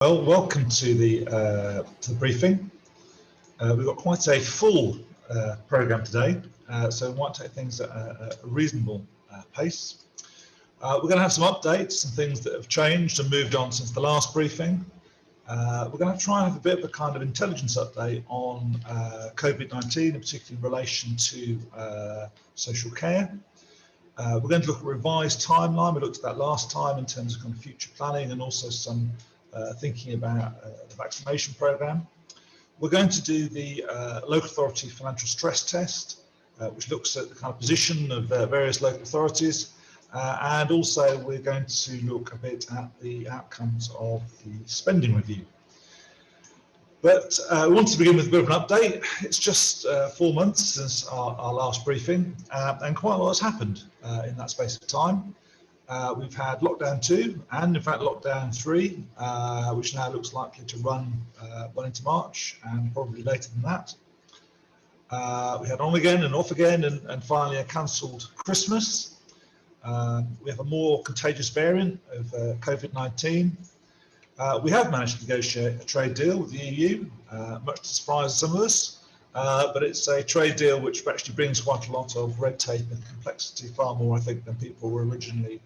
Well, welcome to the briefing. We've got quite a full programme today, so we might take things at a reasonable pace. We're going to have some updates, some things that have changed and moved on since the last briefing. We're going to try and have a bit of a kind of intelligence update on COVID-19, in particular in relation to social care. We're going to look at a revised timeline. We looked at that last time in terms of kind of future planning and also some thinking about the vaccination programme. We're going to do the local authority financial stress test, which looks at the kind of position of various local authorities, and also we're going to look a bit at the outcomes of the spending review. But we want to begin with a bit of an update. It's just 4 months since our last briefing, and quite a lot has happened in that space of time. We've had lockdown 2 and in fact lockdown 3, which now looks likely to run well into March and probably later than that. We had on again and off again and finally a cancelled Christmas. We have a more contagious variant of COVID-19. We have managed to negotiate a trade deal with the EU, much to the surprise of some of us, but it's a trade deal which actually brings quite a lot of red tape and complexity, far more I think than people were originally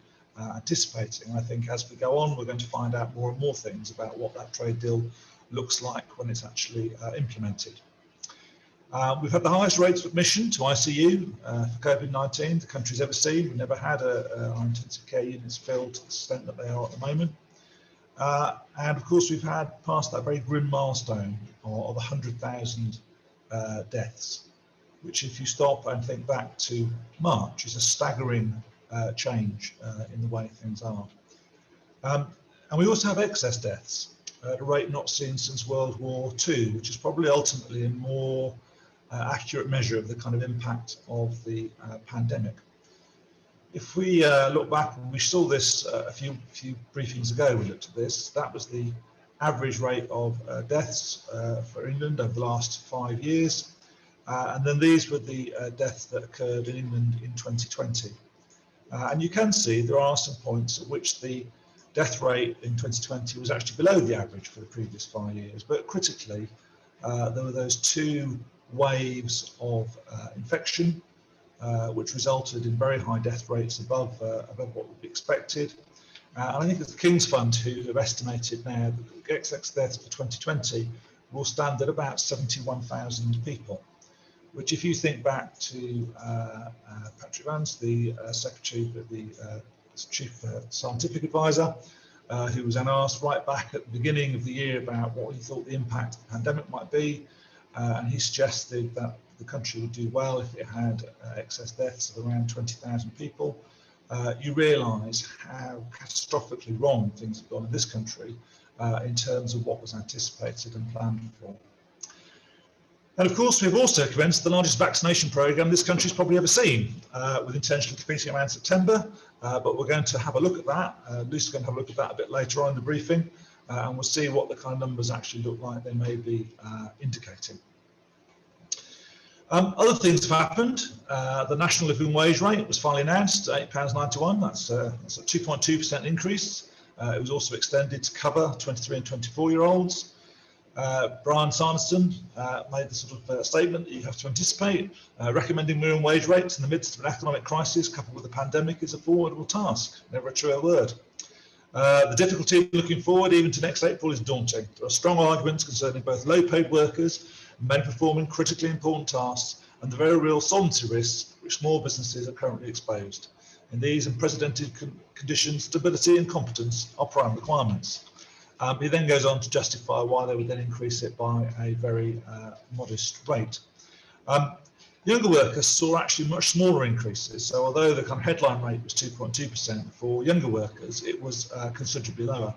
anticipating. I think as we go on, we're going to find out more and more things about what that trade deal looks like when it's actually implemented. We've had the highest rates of admission to ICU for COVID-19 the country's ever seen. We've never had our intensive care units filled to the extent that they are at the moment. And of course, we've had past that very grim milestone of 100,000 deaths, which if you stop and think back to March is a staggering change in the way things are. And we also have excess deaths at a rate not seen since World War II, which is probably ultimately a more accurate measure of the kind of impact of the pandemic. If we look back, and we saw this a few briefings ago, we looked at this, that was the average rate of deaths for England over the last 5 years. And then these were the deaths that occurred in England in 2020. And you can see there are some points at which the death rate in 2020 was actually below the average for the previous 5 years. But critically, there were those 2 waves of infection, which resulted in very high death rates above what would be expected. And I think it's the King's Fund who have estimated now that the excess deaths for 2020 will stand at about 71,000 people, which if you think back to Patrick Vance, the Secretary, the Chief Scientific Advisor, who was then asked right back at the beginning of the year about what he thought the impact of the pandemic might be, and he suggested that the country would do well if it had excess deaths of around 20,000 people. You realise how catastrophically wrong things have gone in this country in terms of what was anticipated and planned for. And of course, we've also commenced the largest vaccination programme this country's probably ever seen, with intention of completing around September, but we're going to have a look at that. Lucy's going to have a look at that a bit later on in the briefing, and we'll see what the kind of numbers actually look like they may be indicating. Other things have happened. The national living wage rate was finally announced, £8.91. That's a 2.2% increase. It was also extended to cover 23 and 24-year-olds. Brian Sanderson made the sort of statement that you have to anticipate. Recommending minimum wage rates in the midst of an economic crisis coupled with the pandemic is a formidable task, never a truer word. The difficulty of looking forward even to next April is daunting. There are strong arguments concerning both low-paid workers, men performing critically important tasks, and the very real solvency risks which small businesses are currently exposed. In these unprecedented conditions, stability and competence are prime requirements. He then goes on to justify why they would then increase it by a very modest rate. Younger workers saw actually much smaller increases. So although the kind of headline rate was 2.2%, for younger workers, it was considerably lower.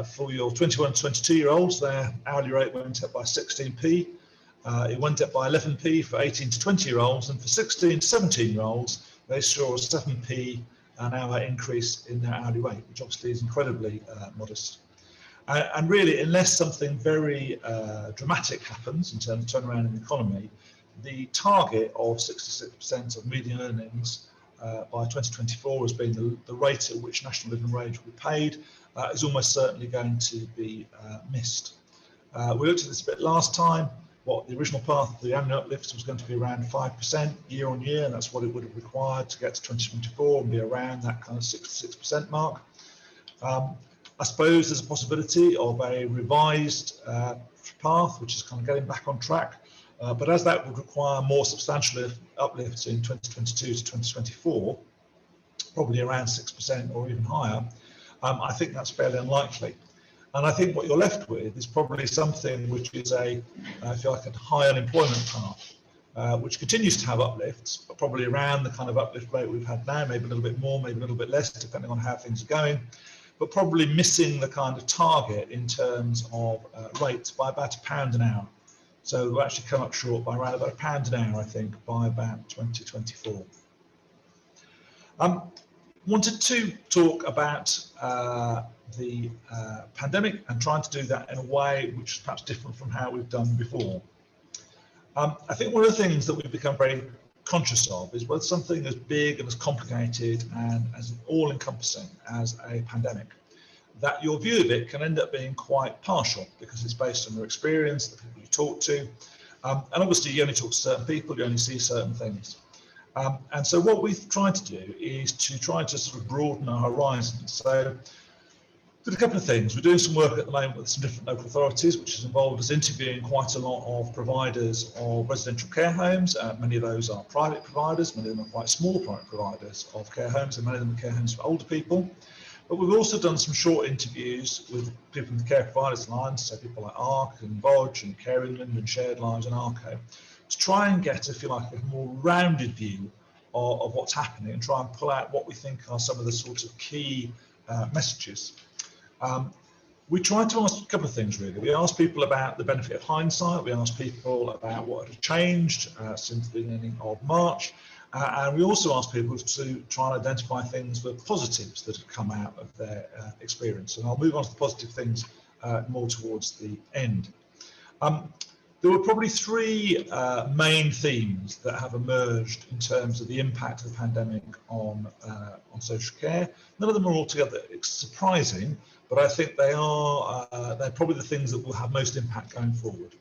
For your 21 to 22-year-olds, their hourly rate went up by 16p. It went up by 11p for 18 to 20-year-olds, and for 16 to 17-year-olds, they saw a 7p an hour increase in their hourly rate, which obviously is incredibly modest. And really, unless something very dramatic happens in terms of turnaround in the economy, the target of 66% of median earnings by 2024 as being the rate at which national living wage will be paid is almost certainly going to be missed. We looked at this a bit last time. What the original path of the annual uplift was going to be around 5% year on year, and that's what it would have required to get to 2024 and be around that kind of 6% mark. I suppose there's a possibility of a revised path, which is kind of getting back on track. But as that would require more substantial uplifts in 2022 to 2024, probably around 6% or even higher, I think that's fairly unlikely. And I think what you're left with is probably something which is I feel like a high unemployment path, which continues to have uplifts, but probably around the kind of uplift rate we've had now, maybe a little bit more, maybe a little bit less, depending on how things are going, but probably missing the kind of target in terms of rates by about £1 an hour. So we'll actually come up short by around about £1 an hour, I think, by about 2024. Wanted to talk about the pandemic and trying to do that in a way which is perhaps different from how we've done before. I think one of the things that we've become very conscious of is whether something as big and as complicated and as all-encompassing as a pandemic, that your view of it can end up being quite partial because it's based on your experience, the people you talk to, and obviously you only talk to certain people, you only see certain things. And so what we've tried to do is to try to sort of broaden our horizons. So did a couple of things. We're doing some work at the moment with some different local authorities, which has involved us interviewing quite a lot of providers of residential care homes. Many of those are private providers, many of them are quite small private providers of care homes, and many of them are care homes for older people. But we've also done some short interviews with people in the care providers lines, so people like ARC and Bodge and Care England and Shared Lives and ARCO, to try and get, if you like, a more rounded view of what's happening and try and pull out what we think are some of the sorts of key messages. We tried to ask a couple of things, really. We asked people about the benefit of hindsight. We asked people about what had changed since the beginning of March. And we also asked people to try and identify things that positives that have come out of their experience. And I'll move on to the positive things more towards the end. There were probably three main themes that have emerged in terms of the impact of the pandemic on social care. None of them are altogether surprising, but I think they're probably the things that will have most impact going forward.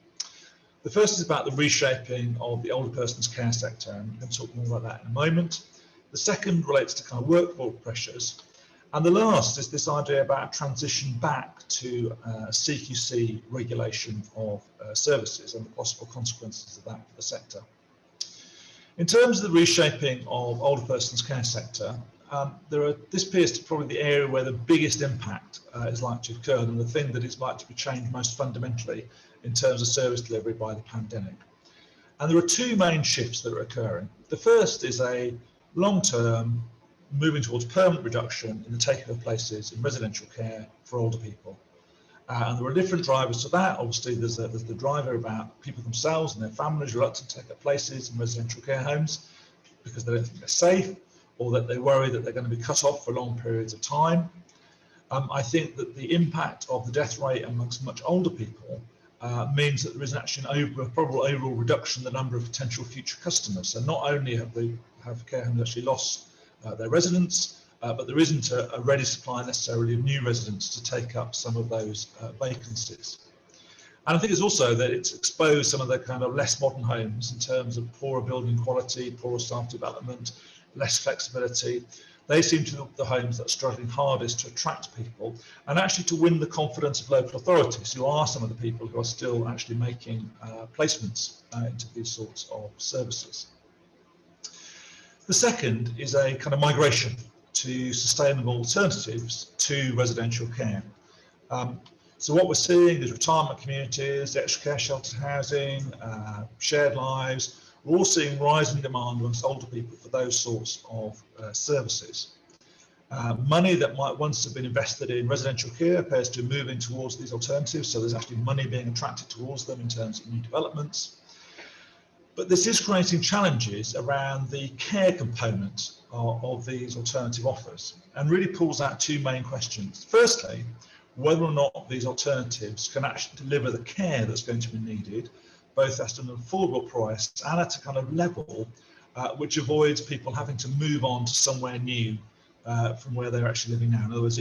The first is about the reshaping of the older person's care sector, and we're going to talk more about that in a moment. The second relates to kind of workforce pressures. And the last is this idea about transition back to CQC regulation of services and the possible consequences of that for the sector. In terms of the reshaping of older person's care sector, this appears to be probably the area where the biggest impact is likely to occur and the thing that is likely to be changed most fundamentally in terms of service delivery by the pandemic. And there are two main shifts that are occurring. The first is a long-term moving towards permanent reduction in the taking of places in residential care for older people. And there are different drivers to that. Obviously, there's the driver about people themselves and their families reluctant to take up places in residential care homes because they don't think they're safe or that they worry that they're going to be cut off for long periods of time. I think that the impact of the death rate amongst much older people means that there is actually a probable overall reduction in the number of potential future customers. So not only have care homes actually lost their residents, but there isn't a ready supply necessarily of new residents to take up some of those vacancies. And I think it's also that it's exposed some of the kind of less modern homes in terms of poorer building quality, poorer staff development, less flexibility. They seem to be the homes that are struggling hardest to attract people and actually to win the confidence of local authorities, who are some of the people who are still actually making placements into these sorts of services. The second is a kind of migration to sustainable alternatives to residential care. So what we're seeing is retirement communities, extra care sheltered housing, shared lives. We're all seeing rising demand amongst older people for those sorts of services. Money that might once have been invested in residential care appears to be moving towards these alternatives, so there's actually money being attracted towards them in terms of new developments. But this is creating challenges around the care component of these alternative offers and really pulls out two main questions. Firstly, whether or not these alternatives can actually deliver the care that's going to be needed, both at an affordable price and at a kind of level which avoids people having to move on to somewhere new from where they're actually living now. In other words,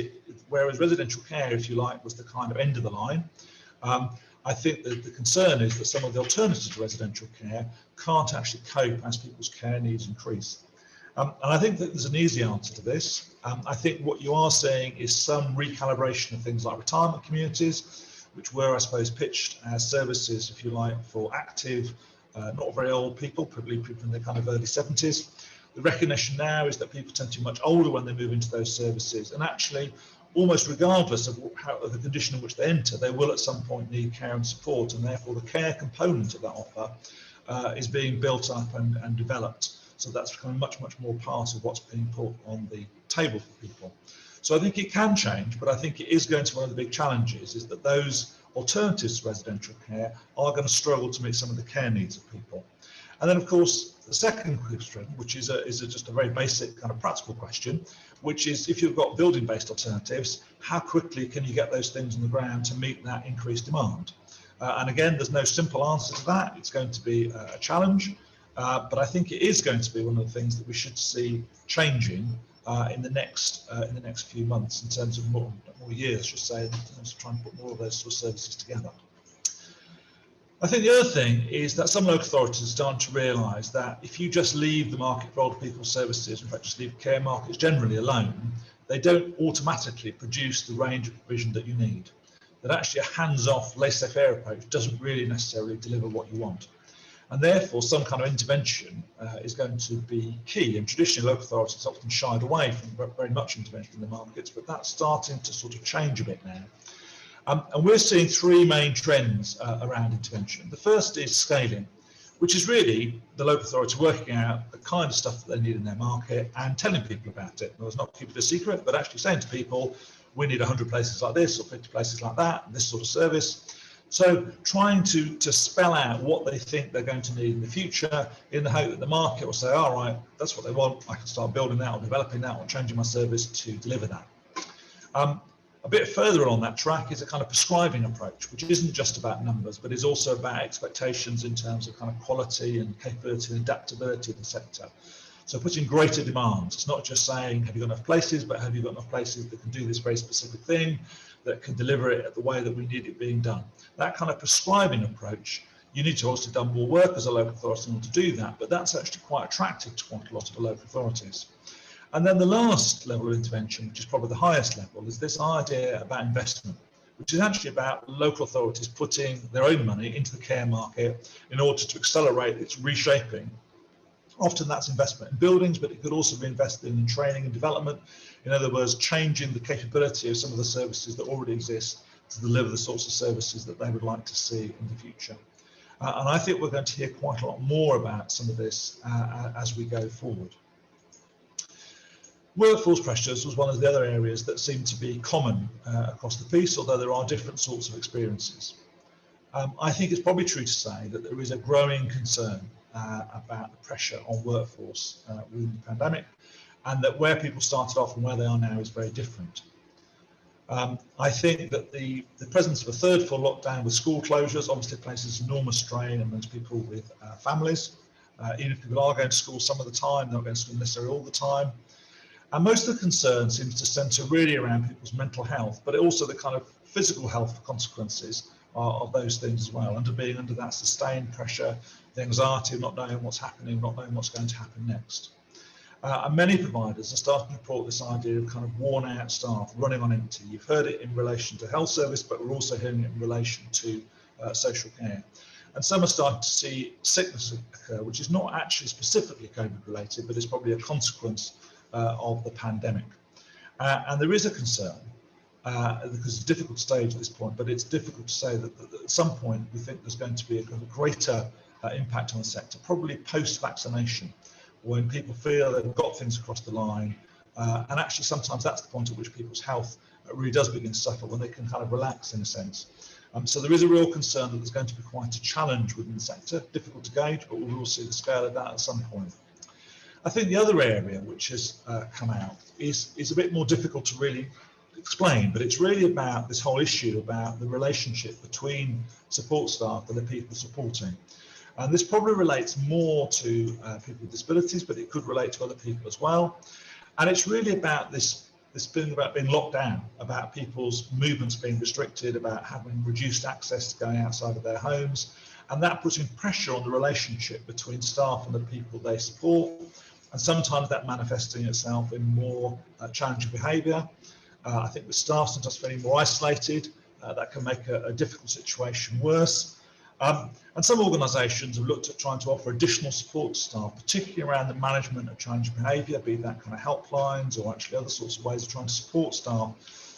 whereas residential care, if you like, was the kind of end of the line, I think that the concern is that some of the alternatives to residential care can't actually cope as people's care needs increase. And I think that there's an easy answer to this. I think what you are seeing is some recalibration of things like retirement communities, which were, I suppose, pitched as services, if you like, for active, not very old people, probably people in their kind of early 70s. The recognition now is that people tend to be much older when they move into those services, and actually, almost regardless of the condition in which they enter, they will at some point need care and support, and therefore the care component of that offer is being built up and developed. So that's becoming much more part of what's being put on the table for people. So I think it can change, but I think it is going to be one of the big challenges, is that those alternatives to residential care are going to struggle to meet some of the care needs of people. And then, of course, the second question, which is just a very basic kind of practical question, which is, if you've got building-based alternatives, how quickly can you get those things on the ground to meet that increased demand? And again, there's no simple answer to that. It's going to be a challenge, but I think it is going to be one of the things that we should see changing in the next few months, in terms of more years, I should say, in terms of trying to put more of those sort of services together. I think the other thing is that some local authorities are starting to realise that if you just leave the market for older people's services, in fact just leave care markets generally alone, they don't automatically produce the range of provision that you need. That actually a hands-off, laissez-faire approach doesn't really necessarily deliver what you want. And therefore some kind of intervention is going to be key. And traditionally local authorities often shied away from very much intervention in the markets, but that's starting to sort of change a bit now. And we're seeing three main trends around intervention. The first is scaling, which is really the local authority working out the kind of stuff that they need in their market and telling people about it. Well, it's not keeping it a secret, but actually saying to people, we need 100 places like this or 50 places like that, and this sort of service. So trying to spell out what they think they're going to need in the future, in the hope that the market will say, all right, that's what they want, I can start building that or developing that or changing my service to deliver that. A bit further along that track is a kind of prescribing approach, which isn't just about numbers, but is also about expectations in terms of kind of quality and capability and adaptability of the sector. So putting greater demands. It's not just saying, have you got enough places, but have you got enough places that can do this very specific thing, that can deliver it the way that we need it being done. That kind of prescribing approach, you need to also done more work as a local authority in order to do that, but that's actually quite attractive to quite a lot of the local authorities. And then the last level of intervention, which is probably the highest level, is this idea about investment, which is actually about local authorities putting their own money into the care market in order to accelerate its reshaping. Often that's investment in buildings, but it could also be invested in training and development. In other words, changing the capability of some of the services that already exist to deliver the sorts of services that they would like to see in the future. And I think we're going to hear quite a lot more about some of this as we go forward. Workforce pressures was one of the other areas that seemed to be common across the piece, although there are different sorts of experiences. I think it's probably true to say that there is a growing concern about the pressure on workforce within the pandemic, and that where people started off and where they are now is very different. I think that the presence of a third full lockdown with school closures obviously places enormous strain amongst people with families. Even if people are going to school some of the time, they're not going to school necessarily all the time. And most of the concern seems to centre really around people's mental health, but also the kind of physical health consequences of those things as well, being under that sustained pressure, the anxiety of not knowing what's happening, not knowing what's going to happen next. And many providers are starting to report this idea of kind of worn out staff running on empty. You've heard it in relation to health service, but we're also hearing it in relation to social care. And some are starting to see sickness occur, which is not actually specifically COVID related, but is probably a consequence of the pandemic. And there is a concern, because it's difficult to stage at this point, but it's difficult to say that at some point we think there's going to be a greater impact on the sector, probably post-vaccination, when people feel they've got things across the line, and actually sometimes that's the point at which people's health really does begin to suffer, when they can kind of relax in a sense. So there is a real concern that there's going to be quite a challenge within the sector, difficult to gauge, but we will see the scale of that at some point. I think the other area which has come out is a bit more difficult to really explain, but it's really about this whole issue about the relationship between support staff and the people supporting. And this probably relates more to people with disabilities, but it could relate to other people as well. And it's really about this thing about being locked down, about people's movements being restricted, about having reduced access to going outside of their homes, and that putting pressure on the relationship between staff and the people they support, and sometimes that manifesting itself in more challenging behaviour. I think the staff sometimes feeling more isolated, that can make a difficult situation worse. And some organisations have looked at trying to offer additional support to staff, particularly around the management of challenging behaviour, be that kind of helplines or actually other sorts of ways of trying to support staff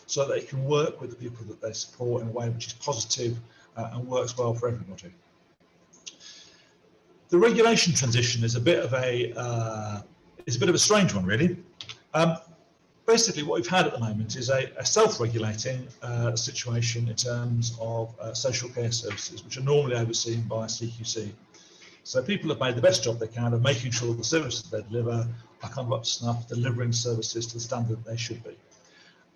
so that they can work with the people that they support in a way which is positive and works well for everybody. The regulation transition is a bit of a strange one, really. Basically, what we've had at the moment is a self-regulating situation in terms of social care services, which are normally overseen by CQC. So people have made the best job they can of making sure the services they deliver are kind of up to snuff, delivering services to the standard that they should be.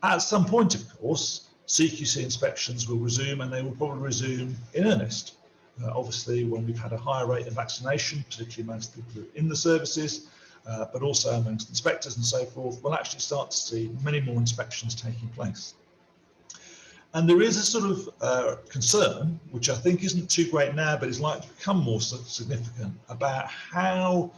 At some point, of course, CQC inspections will resume, and they will probably resume in earnest. Obviously, when we've had a higher rate of vaccination, particularly amongst people who are in the services, but also amongst inspectors and so forth, we'll actually start to see many more inspections taking place. And there is a sort of concern, which I think isn't too great now, but is likely to become more significant, about how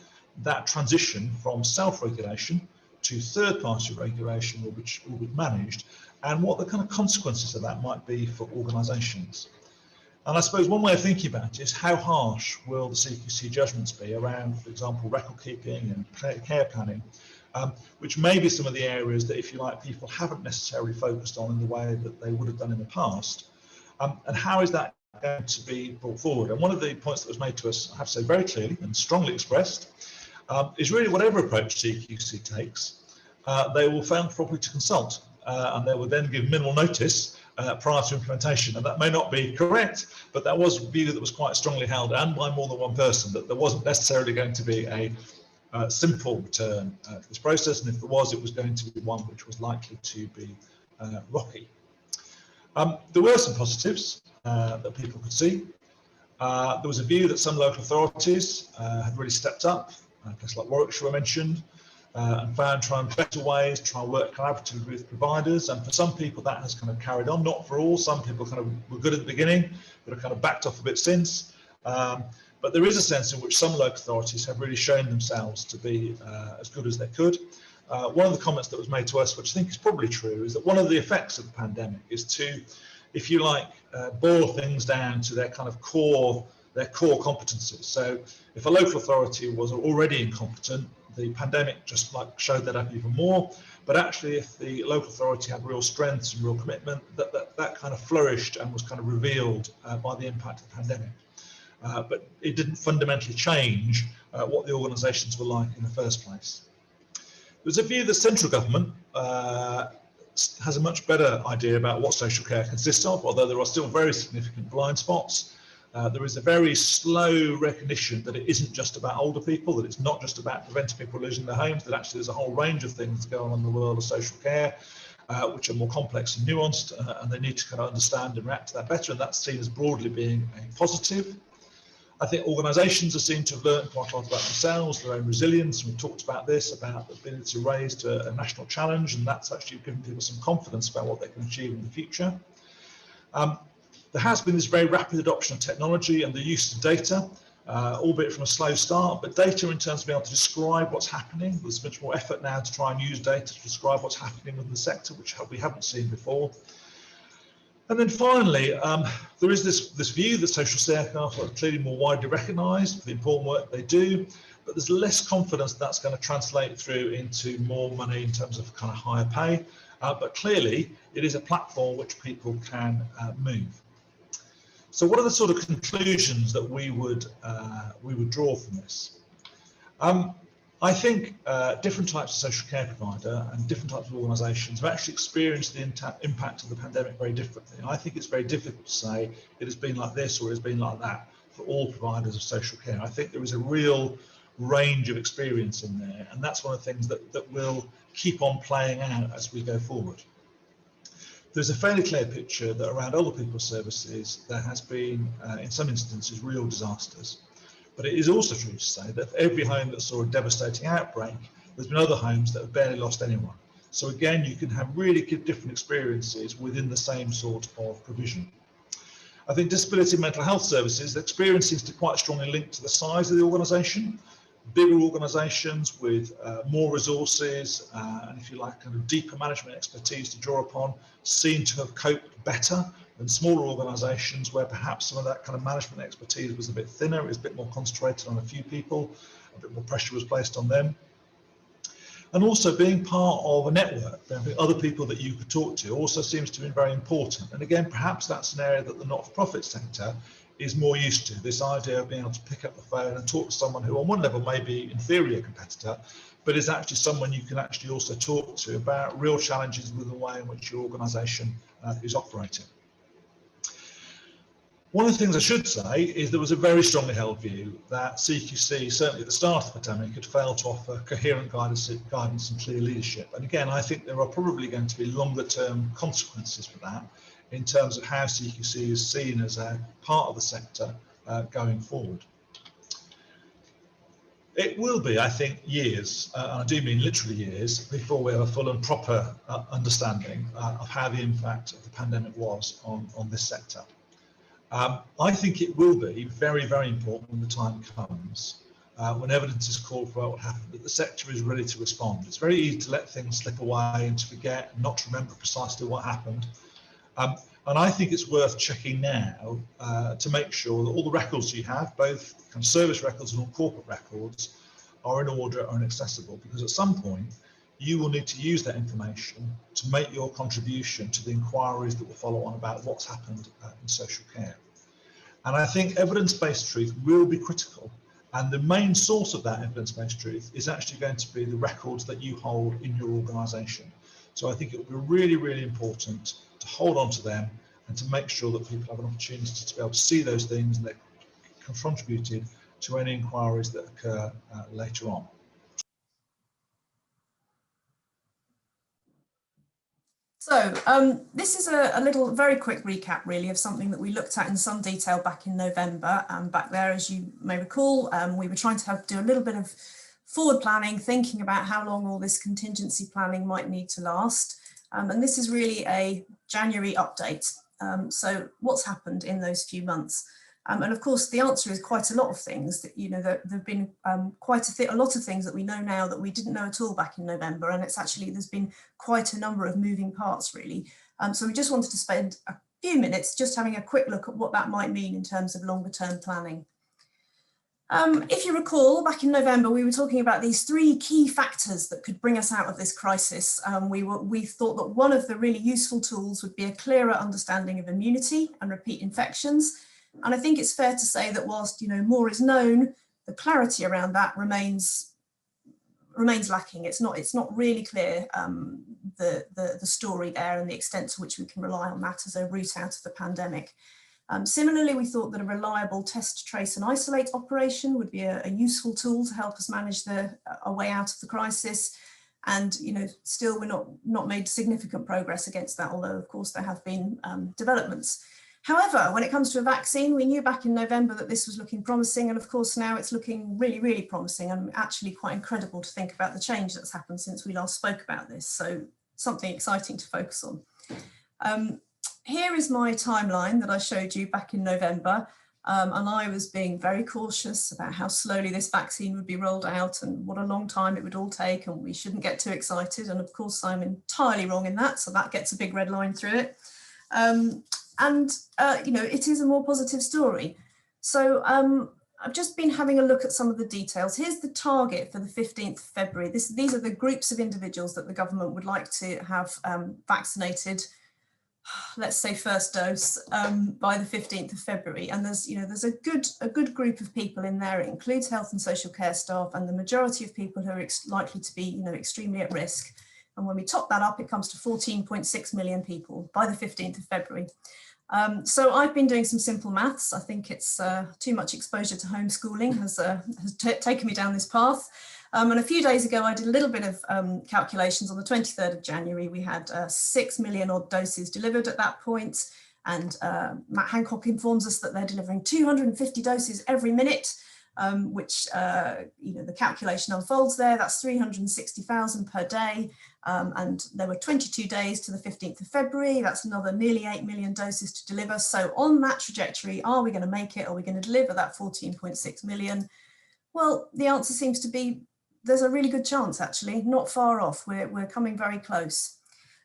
that transition from self-regulation to third-party regulation will be managed, and what the kind of consequences of that might be for organisations. And I suppose one way of thinking about it is how harsh will the CQC judgments be around, for example, record keeping and care planning, which may be some of the areas that, if you like, people haven't necessarily focused on in the way that they would have done in the past. And how is that going to be brought forward? And one of the points that was made to us, I have to say very clearly and strongly expressed, is really whatever approach CQC takes, they will fail probably to consult, and they will then give minimal notice prior to implementation. And that may not be correct, but that was a view that was quite strongly held, and by more than one person, that there wasn't necessarily going to be a simple return to this process, and if there was, it was going to be one which was likely to be rocky. There were some positives that people could see. There was a view that some local authorities had really stepped up, places like Warwickshire were mentioned, and found trying better ways, try and work collaboratively with providers. And for some people that has kind of carried on, not for all. Some people kind of were good at the beginning, but have kind of backed off a bit since. But there is a sense in which some local authorities have really shown themselves to be as good as they could. One of the comments that was made to us, which I think is probably true, is that one of the effects of the pandemic is to, if you like, boil things down to their kind of core competencies. So if a local authority was already incompetent, the pandemic just like showed that up even more. But actually, if the local authority had real strengths and real commitment, that kind of flourished and was kind of revealed by the impact of the pandemic. But it didn't fundamentally change what the organisations were like in the first place. There's a view that central government has a much better idea about what social care consists of, although there are still very significant blind spots. There is a very slow recognition that it isn't just about older people, that it's not just about preventing people losing their homes, that actually there's a whole range of things going on in the world of social care, which are more complex and nuanced, and they need to kind of understand and react to that better, and that's seen as broadly being a positive. I think organisations are seen to have learned quite a lot about themselves, their own resilience, and we've talked about this, about the ability to raise to a national challenge, and that's actually given people some confidence about what they can achieve in the future. There has been this very rapid adoption of technology and the use of data, albeit from a slow start, but data in terms of being able to describe what's happening. There's much more effort now to try and use data to describe what's happening within the sector, which we haven't seen before. And then finally, there is this view that social staff are clearly more widely recognised for the important work they do, but there's less confidence that's going to translate through into more money in terms of kind of higher pay. But clearly, it is a platform which people can move. So what are the sort of conclusions that we would draw from this? I think different types of social care provider and different types of organisations have actually experienced the impact of the pandemic very differently. I think it's very difficult to say it has been like this or it has been like that for all providers of social care. I think there is a real range of experience in there, and that's one of the things that will keep on playing out as we go forward. There's a fairly clear picture that around older people's services, there has been, in some instances, real disasters. But it is also true to say that for every home that saw a devastating outbreak, there's been other homes that have barely lost anyone. So again, you can have really different experiences within the same sort of provision. I think disability and mental health services, the experience seems to be quite strongly linked to the size of the organisation. Bigger organisations with more resources and, if you like, kind of deeper management expertise to draw upon seem to have coped better than smaller organisations where perhaps some of that kind of management expertise was a bit thinner, it was a bit more concentrated on a few people, a bit more pressure was placed on them. And also being part of a network, other people that you could talk to also seems to be very important. And again, perhaps that's an area that the not-for-profit sector is more used to, this idea of being able to pick up the phone and talk to someone who on one level may be inferior competitor, but is actually someone you can actually also talk to about real challenges with the way in which your organisation is operating. One of the things I should say is there was a very strongly held view that CQC, certainly at the start of the pandemic, had failed to offer coherent guidance and clear leadership. And again, I think there are probably going to be longer term consequences for that in terms of how CQC is seen as a part of the sector going forward. It will be, I think, years, and I do mean literally years, before we have a full and proper understanding of how the impact of the pandemic was on this sector. I think it will be very, very important when the time comes, when evidence is called for what happened, that the sector is ready to respond. It's very easy to let things slip away and to forget and not to remember precisely what happened. And I think it's worth checking now to make sure that all the records you have, both kind of service records and all corporate records, are in order and accessible, because at some point you will need to use that information to make your contribution to the inquiries that will follow on about what's happened in social care. And I think evidence-based truth will be critical, and the main source of that evidence-based truth is actually going to be the records that you hold in your organisation. So I think it will be really, really important to hold on to them and to make sure that people have an opportunity to be able to see those things and they're contributed to any inquiries that occur later on. So this is a little very quick recap really of something that we looked at in some detail back in November. Back there, as you may recall, we were trying to do a little bit of forward planning, thinking about how long all this contingency planning might need to last. And this is really a January update. So what's happened in those few months? And of course, the answer is quite a lot of things. That, you know, there have been quite a lot of things that we know now that we didn't know at all back in November. And it's actually, there's been quite a number of moving parts, really. So we just wanted to spend a few minutes just having a quick look at what that might mean in terms of longer term planning. If you recall, back in November, we were talking about these three key factors that could bring us out of this crisis. We thought that one of the really useful tools would be a clearer understanding of immunity and repeat infections. And I think it's fair to say that whilst, you know, more is known, the clarity around that remains lacking. It's not really clear the story there and the extent to which we can rely on that as a route out of the pandemic. Similarly, we thought that a reliable test, trace and isolate operation would be a useful tool to help us manage our way out of the crisis. And, you know, still we're not made significant progress against that, although of course there have been developments. However, when it comes to a vaccine, we knew back in November that this was looking promising, and of course now it's looking really, really promising, and actually quite incredible to think about the change that's happened since we last spoke about this. So something exciting to focus on. Here is my timeline that I showed you back in November, and I was being very cautious about how slowly this vaccine would be rolled out and what a long time it would all take, and we shouldn't get too excited. And of course I'm entirely wrong in that, so that gets a big red line through it. You know, it is a more positive story. So I've just been having a look at some of the details. Here's the target for the 15th of February. These are the groups of individuals that the government would like to have vaccinated, let's say first dose, by the 15th of February. And there's a good group of people in there. It includes health and social care staff and the majority of people who are likely to be, you know, extremely at risk. And when we top that up, it comes to 14.6 million people by the 15th of February. So I've been doing some simple maths. I think it's too much exposure to homeschooling has taken me down this path. And a few days ago, I did a little bit of calculations. On the 23rd of January, we had 6 million odd doses delivered at that point. And Matt Hancock informs us that they're delivering 250 doses every minute. which, the calculation unfolds there. That's 360,000 per day. And there were 22 days to the 15th of February. That's another nearly 8 million doses to deliver. So on that trajectory, are we going to make it? Are we going to deliver that 14.6 million? Well, the answer seems to be there's a really good chance, actually, not far off. We're coming very close.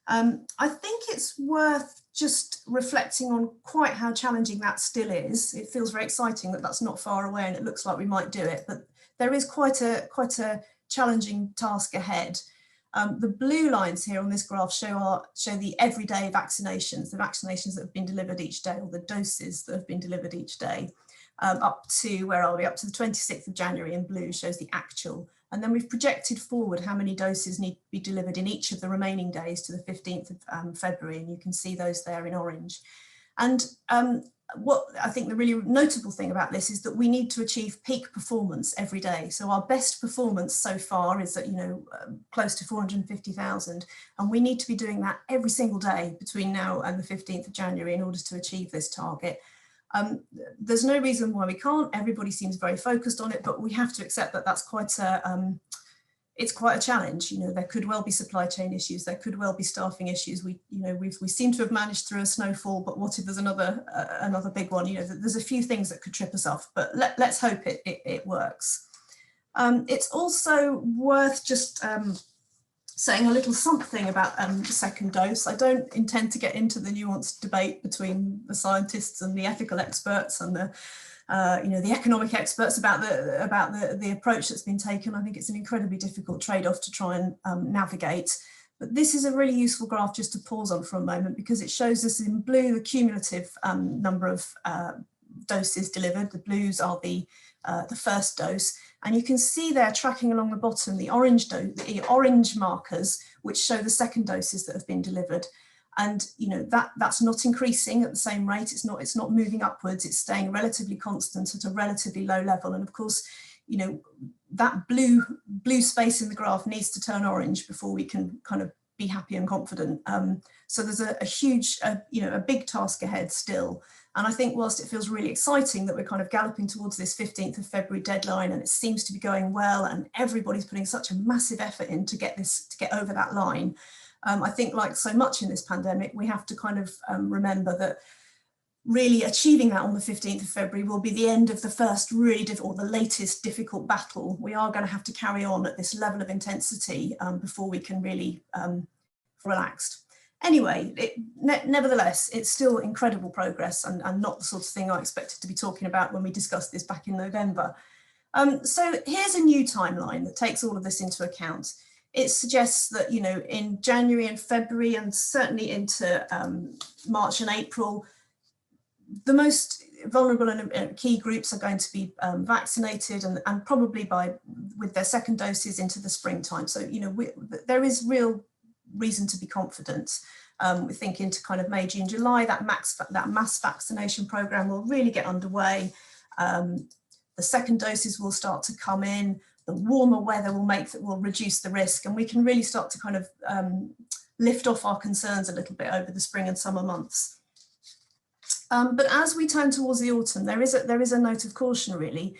I think it's worth just reflecting on quite how challenging that still is. It feels very exciting that that's not far away and it looks like we might do it, but there is quite a challenging task ahead. The blue lines here on this graph show the everyday vaccinations, the vaccinations that have been delivered each day, or the doses that have been delivered each day, up to, where are we, up to the 26th of January in blue shows the actual. And then we've projected forward how many doses need to be delivered in each of the remaining days to the 15th of February, and you can see those there in orange. And what I think the really notable thing about this is that we need to achieve peak performance every day. So our best performance so far is at, close to 450,000, and we need to be doing that every single day between now and the 15th of January in order to achieve this target. There's no reason why we can't. Everybody seems very focused on it, but we have to accept that that's quite it's quite a challenge. There could well be supply chain issues. There could well be staffing issues. We seem to have managed through a snowfall, but what if there's another big one? There's a few things that could trip us off, but let's hope it works. It's also worth just saying a little something about the second dose. I don't intend to get into the nuanced debate between the scientists and the ethical experts and the economic experts about the approach that's been taken. I think it's an incredibly difficult trade-off to try and navigate. But this is a really useful graph just to pause on for a moment, because it shows us in blue the cumulative number of doses delivered. The blues are the first dose, and you can see there tracking along the bottom the orange markers which show the second doses that have been delivered. And that's not increasing at the same rate. It's not moving upwards. It's staying relatively constant at a relatively low level. And of course, that blue space in the graph needs to turn orange before we can kind of be happy and confident. So there's a huge, a big task ahead still. And I think whilst it feels really exciting that we're kind of galloping towards this 15th of February deadline, and it seems to be going well, and everybody's putting such a massive effort in to get over that line, I think, like so much in this pandemic, we have to kind of remember that really achieving that on the 15th of February will be the end of the first really or the latest difficult battle. We are going to have to carry on at this level of intensity before we can really relax. Anyway, nevertheless, it's still incredible progress and not the sort of thing I expected to be talking about when we discussed this back in November. So here's a new timeline that takes all of this into account. It suggests that, in January and February, and certainly into March and April, the most vulnerable and key groups are going to be vaccinated, and probably with their second doses into the springtime. So, there is real reason to be confident. We think into kind of May, June, July, that mass vaccination program will really get underway. The second doses will start to come in. The warmer weather will reduce the risk, and we can really start to kind of lift off our concerns a little bit over the spring and summer months. But as we turn towards the autumn, there is a note of caution, really.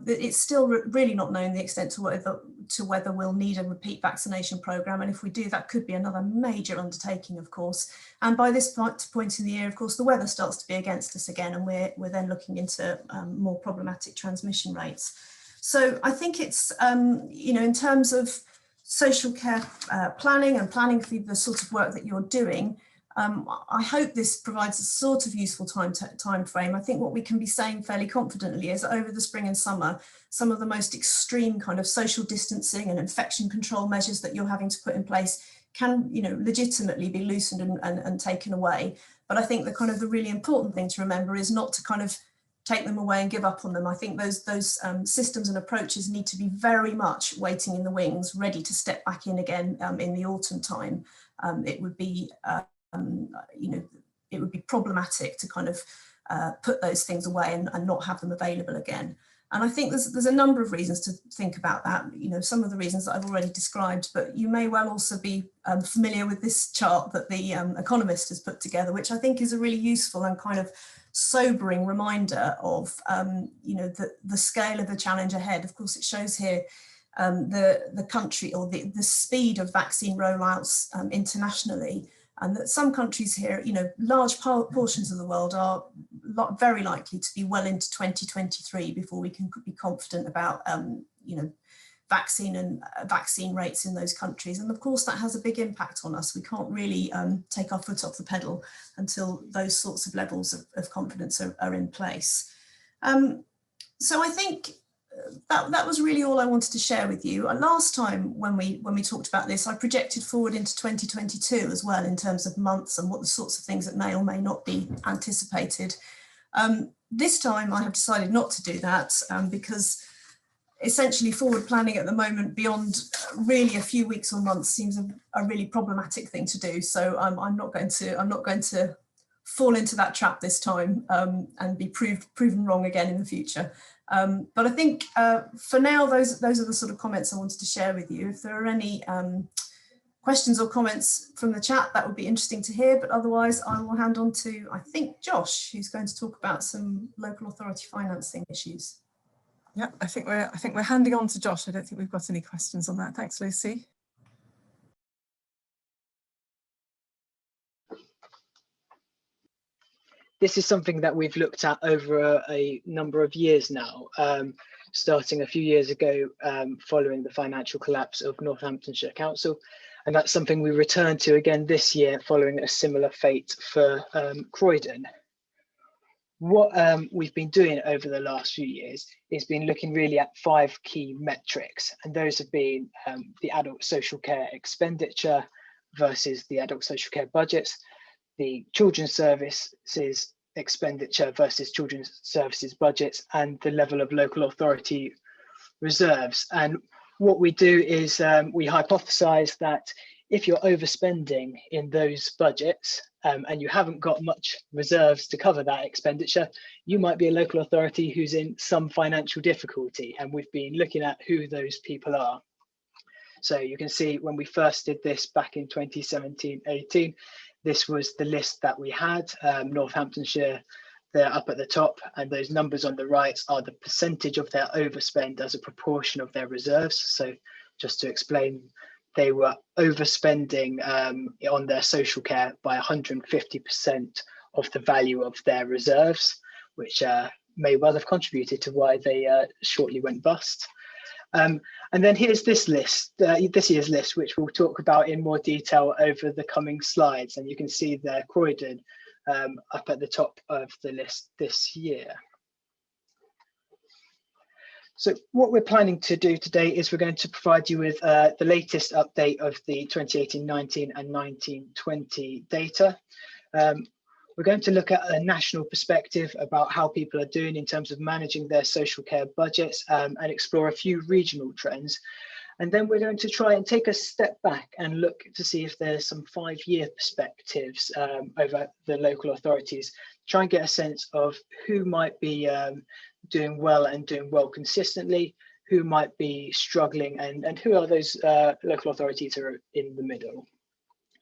It's still really not known the extent to whether we'll need a repeat vaccination programme, and if we do, that could be another major undertaking, of course. And by this point in the year, of course, the weather starts to be against us again, and we're then looking into more problematic transmission rates. So I think it's, in terms of social care planning and planning for the sort of work that you're doing, I hope this provides a sort of useful time frame. I think what we can be saying fairly confidently is that over the spring and summer, some of the most extreme kind of social distancing and infection control measures that you're having to put in place can, legitimately be loosened and taken away. But I think the really important thing to remember is not to kind of take them away and give up on them. I think those systems and approaches need to be very much waiting in the wings, ready to step back in again in the autumn time. It would be it would be problematic to kind of put those things away and not have them available again. And I think there's a number of reasons to think about that. Some of the reasons that I've already described, but you may well also be familiar with this chart that the Economist has put together, which I think is a really useful and kind of sobering reminder of the scale of the challenge ahead. Of course, it shows here the country, or the speed of vaccine rollouts internationally, and that some countries here, large portions of the world are very likely to be well into 2023 before we can be confident about vaccine rates in those countries. And of course that has a big impact on us. We can't really take our foot off the pedal until those sorts of levels of confidence are in place. So I think that was really all I wanted to share with you. Last time when we talked about this, I projected forward into 2022 as well in terms of months and what the sorts of things that may or may not be anticipated. This time I have decided not to do that because essentially forward planning at the moment beyond really a few weeks or months seems a really problematic thing to do. So I'm not going to fall into that trap this time and be proven wrong again in the future. But I think for now, those are the sort of comments I wanted to share with you. If there are any questions or comments from the chat, that would be interesting to hear. But otherwise, I will hand on to, I think, Josh, who's going to talk about some local authority financing issues. Yeah, I think we're handing on to Josh. I don't think we've got any questions on that. Thanks, Lucy. This is something that we've looked at over a number of years now, starting a few years ago following the financial collapse of Northamptonshire Council. And that's something we returned to again this year following a similar fate for Croydon. What we've been doing over the last few years is been looking really at 5 key metrics, and those have been the adult social care expenditure versus the adult social care budgets, the children's services expenditure versus children's services budgets, and the level of local authority reserves. And what we do is we hypothesize that if you're overspending in those budgets and you haven't got much reserves to cover that expenditure, you might be a local authority who's in some financial difficulty. And we've been looking at who those people are. So you can see when we first did this back in 2017-18, this was the list that we had. Northamptonshire, they're up at the top, and those numbers on the right are the percentage of their overspend as a proportion of their reserves. So just to explain, they were overspending on their social care by 150% of the value of their reserves, which may well have contributed to why they shortly went bust. And then here's this list, this year's list, which we'll talk about in more detail over the coming slides. And you can see there Croydon up at the top of the list this year. So what we're planning to do today is we're going to provide you with the latest update of the 2018-19 and 19-20 data. We're going to look at a national perspective about how people are doing in terms of managing their social care budgets and explore a few regional trends. And then we're going to try and take a step back and look to see if there's some 5-year perspectives over the local authorities, try and get a sense of who might be doing well and doing well consistently, who might be struggling, and who are those local authorities who are in the middle.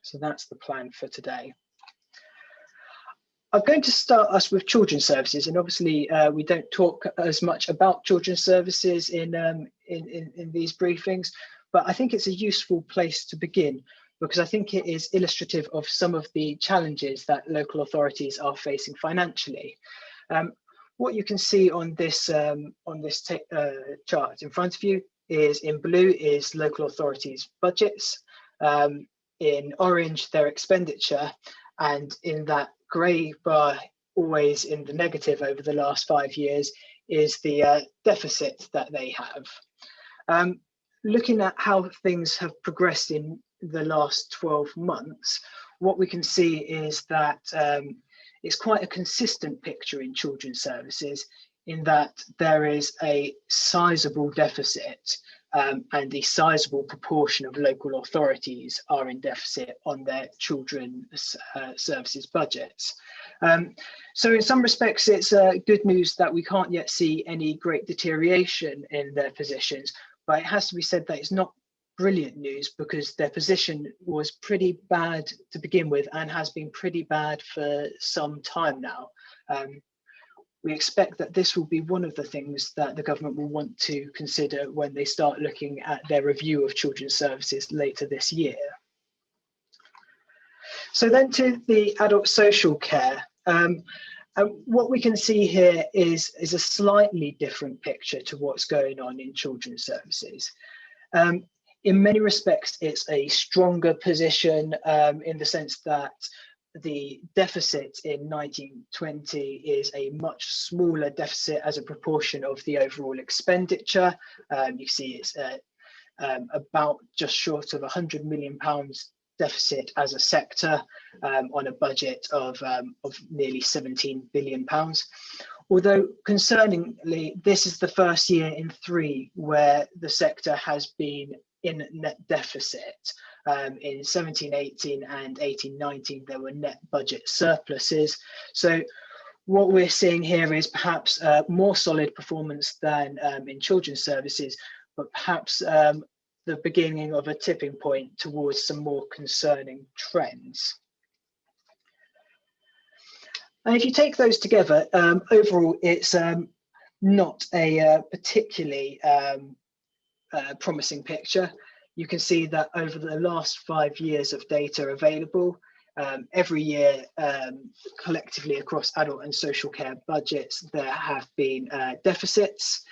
So that's the plan for today. I'm going to start us with children's services, and obviously we don't talk as much about children's services in these briefings, but I think it's a useful place to begin because I think it is illustrative of some of the challenges that local authorities are facing financially. What you can see on this chart in front of you is in blue is local authorities' budgets, in orange their expenditure, and in that grey bar, always in the negative over the last 5 years, is the deficit that they have. Looking at how things have progressed in the last 12 months, what we can see is that it's quite a consistent picture in children's services, in that there is a sizable deficit and a sizable proportion of local authorities are in deficit on their children's services budgets. So in some respects, it's good news that we can't yet see any great deterioration in their positions, but it has to be said that it's not brilliant news, because their position was pretty bad to begin with and has been pretty bad for some time now. We expect that this will be one of the things that the government will want to consider when they start looking at their review of children's services later this year. So then to the adult social care. And what we can see here is a slightly different picture to what's going on in children's services. In many respects, it's a stronger position in the sense that the deficit in 1920 is a much smaller deficit as a proportion of the overall expenditure. You see it's about just short of £100 million deficit as a sector on a budget of nearly £17 billion. Although concerningly, this is the first year in 3 where the sector has been in net deficit. In 17-18 and 18-19, there were net budget surpluses. So what we're seeing here is perhaps more solid performance than in children's services, but perhaps the beginning of a tipping point towards some more concerning trends. And if you take those together, overall, it's not a particularly promising picture. You can see that over the last 5 years of data available, every year collectively across adult and social care budgets, there have been deficits.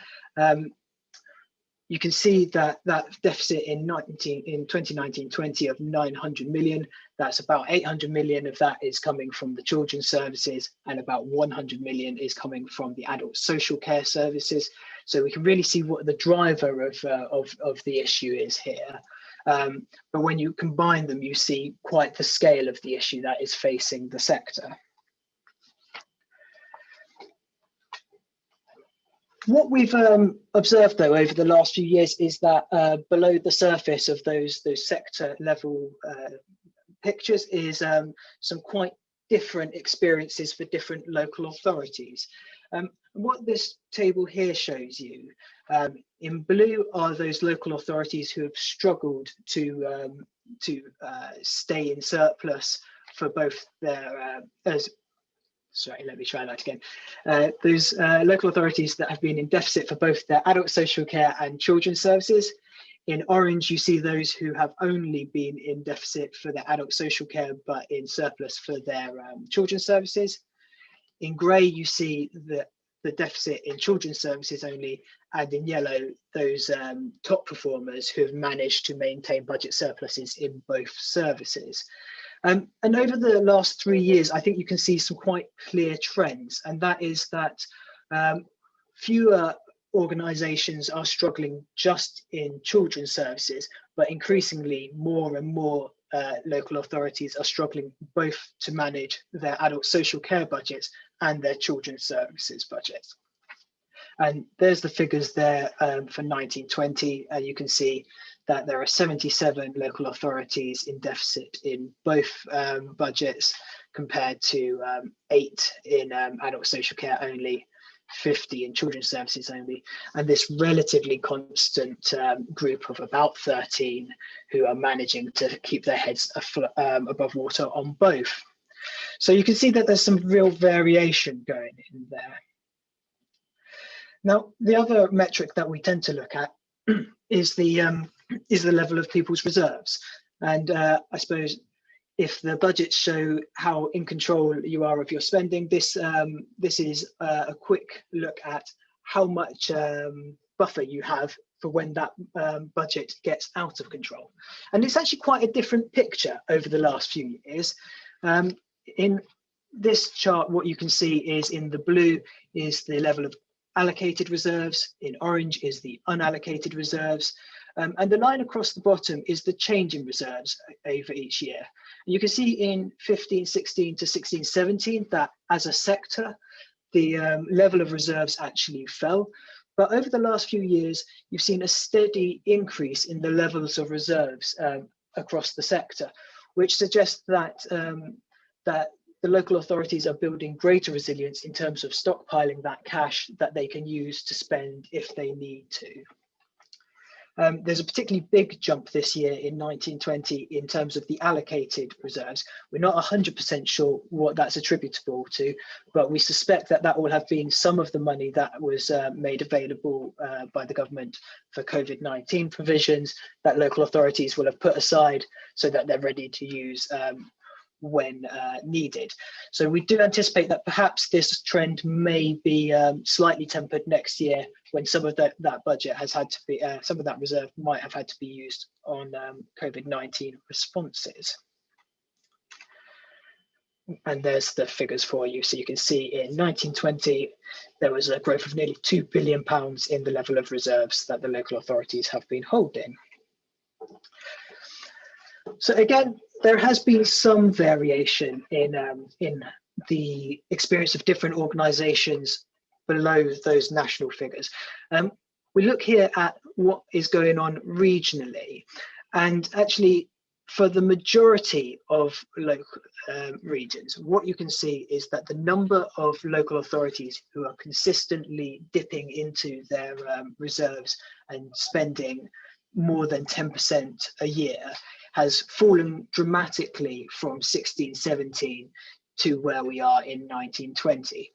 You can see that deficit in 2019-20 of 900 million, that's about 800 million of that is coming from the children's services, and about 100 million is coming from the adult social care services. So we can really see what the driver of the issue is here. But when you combine them, you see quite the scale of the issue that is facing the sector. What we've observed, though, over the last few years is that below the surface of those sector level pictures is some quite different experiences for different local authorities. What this table here shows you, in blue are those local authorities who have struggled to stay in surplus for both their sorry, let me try that again. Those local authorities that have been in deficit for both their adult social care and children's services. In orange, you see those who have only been in deficit for their adult social care, but in surplus for their children's services. In grey, you see the deficit in children's services only, and in yellow, those top performers who have managed to maintain budget surpluses in both services. And over the last 3 years, I think you can see some quite clear trends, and that is that fewer organisations are struggling just in children's services, but increasingly more and more local authorities are struggling both to manage their adult social care budgets and their children's services budgets. And there's the figures there for 1920, and you can see that there are 77 local authorities in deficit in both budgets, compared to 8 in adult social care only, 50 in children's services only, and this relatively constant group of about 13 who are managing to keep their heads above water on both. So you can see that there's some real variation going in there. Now, the other metric that we tend to look at is the level of people's reserves. And I suppose if the budgets show how in control you are of your spending, this is a quick look at how much buffer you have for when that budget gets out of control. And it's actually quite a different picture over the last few years. In this chart, what you can see is in the blue is the level of allocated reserves, in orange is the unallocated reserves, and the line across the bottom is the change in reserves over each year. And you can see in 15-16 to 16-17 that as a sector, the level of reserves actually fell. But over the last few years, you've seen a steady increase in the levels of reserves across the sector, which suggests that the local authorities are building greater resilience in terms of stockpiling that cash that they can use to spend if they need to. There's a particularly big jump this year in 1920 in terms of the allocated reserves. We're not 100% sure what that's attributable to, but we suspect that that will have been some of the money that was made available by the government for COVID-19 provisions that local authorities will have put aside so that they're ready to use when needed. So we do anticipate that perhaps this trend may be slightly tempered next year when some of that budget has had to be, some of that reserve might have had to be used on COVID-19 responses. And there's the figures for you. So you can see in 1920, there was a growth of nearly £2 billion in the level of reserves that the local authorities have been holding. So again, there has been some variation in the experience of different organisations below those national figures. We look here at what is going on regionally, and actually for the majority of local regions, what you can see is that the number of local authorities who are consistently dipping into their reserves and spending more than 10% a year has fallen dramatically from 1617 to where we are in 1920.